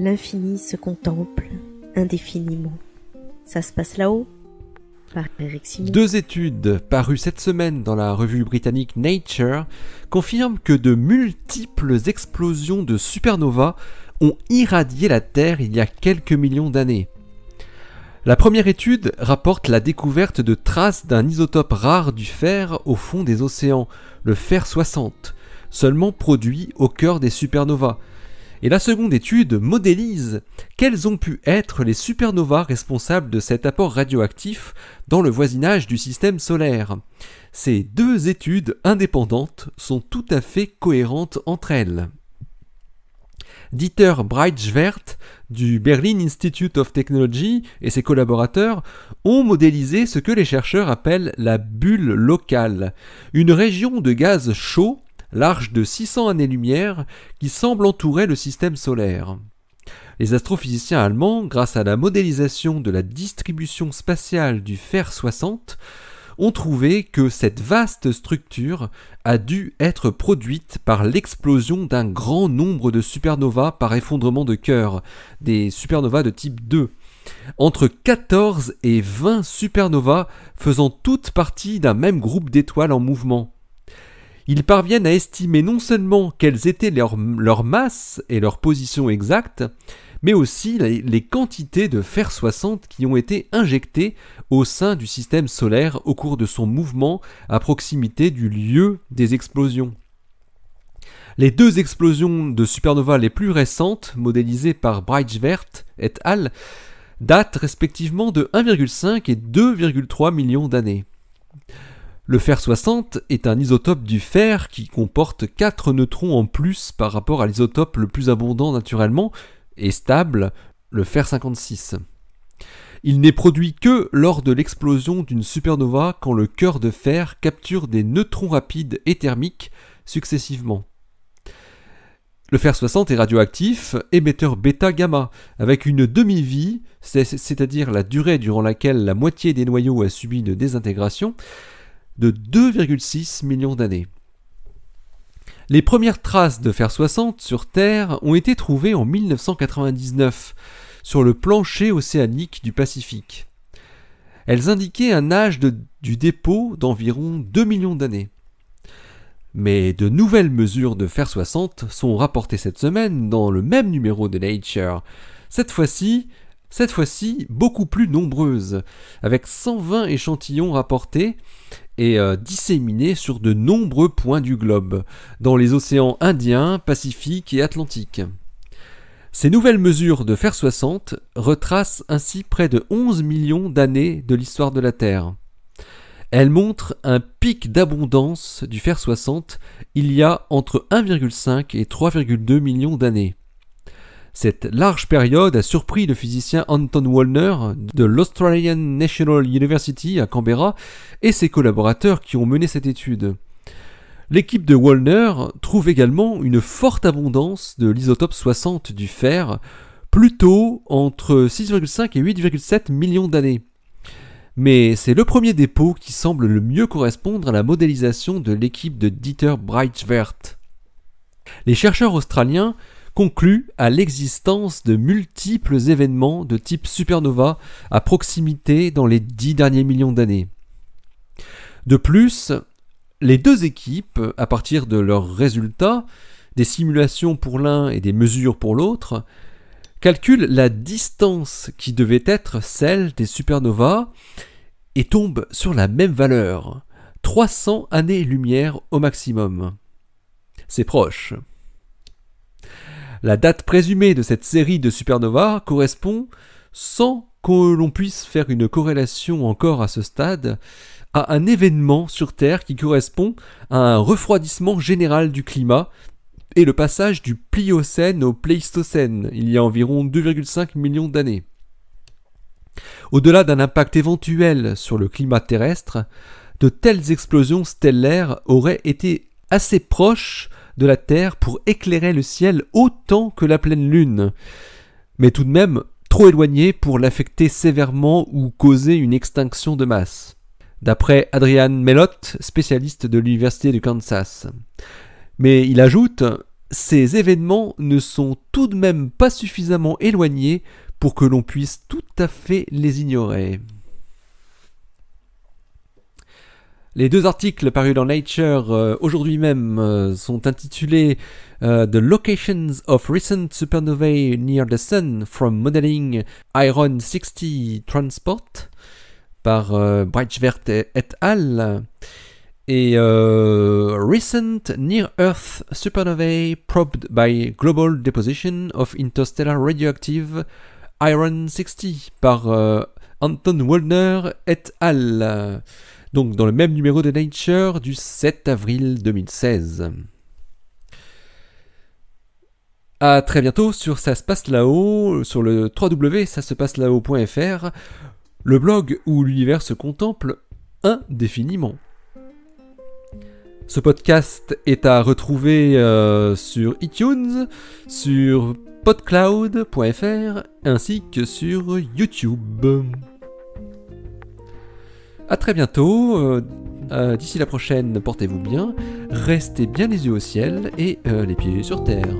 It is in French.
l'infini se contemple indéfiniment. Ça se passe là-haut, par Eric Simon. 2 études parues cette semaine dans la revue britannique Nature confirment que de multiples explosions de supernovas ont irradié la Terre il y a quelques millions d'années. La première étude rapporte la découverte de traces d'un isotope rare du fer au fond des océans, le fer 60, seulement produit au cœur des supernovas. Et la seconde étude modélise quelles ont pu être les supernovas responsables de cet apport radioactif dans le voisinage du système solaire. Ces 2 études indépendantes sont tout à fait cohérentes entre elles. Dieter Breitschwert du Berlin Institute of Technology et ses collaborateurs ont modélisé ce que les chercheurs appellent la bulle locale, une région de gaz chaud large de 600 années-lumière qui semble entourer le système solaire. Les astrophysiciens allemands, grâce à la modélisation de la distribution spatiale du fer 60, ont trouvé que cette vaste structure a dû être produite par l'explosion d'un grand nombre de supernovas par effondrement de cœur, des supernovas de type 2, entre 14 et 20 supernovas faisant toutes partie d'un même groupe d'étoiles en mouvement. Ils parviennent à estimer non seulement quelles étaient leur masse et leur position exacte, mais aussi les quantités de fer 60 qui ont été injectées au sein du système solaire au cours de son mouvement à proximité du lieu des explosions. Les 2 explosions de supernovas les plus récentes, modélisées par Breitschwert et al., datent respectivement de 1,5 et 2,3 millions d'années. Le fer 60 est un isotope du fer qui comporte 4 neutrons en plus par rapport à l'isotope le plus abondant naturellement et stable, le fer 56. Il n'est produit que lors de l'explosion d'une supernova quand le cœur de fer capture des neutrons rapides et thermiques successivement. Le fer 60 est radioactif, émetteur bêta-gamma, avec une demi-vie, c'est-à-dire la durée durant laquelle la moitié des noyaux a subi une désintégration, de 2,6 millions d'années. Les premières traces de fer 60 sur Terre ont été trouvées en 1999 sur le plancher océanique du Pacifique. Elles indiquaient un âge du dépôt d'environ 2 millions d'années. Mais de nouvelles mesures de fer 60 sont rapportées cette semaine dans le même numéro de Nature. Cette fois-ci beaucoup plus nombreuses, avec 120 échantillons rapportés et disséminés sur de nombreux points du globe, dans les océans Indien, Pacifique et Atlantique. Ces nouvelles mesures de fer 60 retracent ainsi près de 11 millions d'années de l'histoire de la Terre. Elles montrent un pic d'abondance du fer 60 il y a entre 1,5 et 3,2 millions d'années. Cette large période a surpris le physicien Anton Wallner de l'Australian National University à Canberra et ses collaborateurs qui ont mené cette étude. L'équipe de Wallner trouve également une forte abondance de l'isotope 60 du fer, plutôt entre 6,5 et 8,7 millions d'années. Mais c'est le premier dépôt qui semble le mieux correspondre à la modélisation de l'équipe de Dieter Breitschwert. Les chercheurs australiens concluent à l'existence de multiples événements de type supernova à proximité dans les 10 derniers millions d'années. De plus, les 2 équipes, à partir de leurs résultats, des simulations pour l'un et des mesures pour l'autre, calculent la distance qui devait être celle des supernovas et tombent sur la même valeur, 300 années-lumière au maximum. C'est proche. La date présumée de cette série de supernovas correspond, sans que l'on puisse faire une corrélation encore à ce stade, à un événement sur Terre qui correspond à un refroidissement général du climat et le passage du Pliocène au Pléistocène, il y a environ 2,5 millions d'années. Au-delà d'un impact éventuel sur le climat terrestre, de telles explosions stellaires auraient été assez proches de la Terre pour éclairer le ciel autant que la pleine lune, mais tout de même trop éloignées pour l'affecter sévèrement ou causer une extinction de masse. D'après Adrian Mellott, spécialiste de l'Université du Kansas. Mais il ajoute ces événements ne sont tout de même pas suffisamment éloignés pour que l'on puisse tout à fait les ignorer. Les deux articles parus dans Nature aujourd'hui même sont intitulés The Locations of Recent Supernovae Near the Sun from Modeling Iron 60 Transport par Breitschwert et al. Et Recent Near-Earth Supernovae Probed by Global Deposition of Interstellar Radioactive Iron 60 par Anton Waldner et al. Donc dans le même numéro de Nature du 7 avril 2016. À très bientôt sur Ça se passe là-haut, sur le www.ça-se-passe-là-haut.fr, le blog où l'univers se contemple indéfiniment. Ce podcast est à retrouver sur iTunes, sur podcloud.fr ainsi que sur YouTube. A très bientôt, d'ici la prochaine, portez-vous bien, restez bien les yeux au ciel et les pieds sur terre.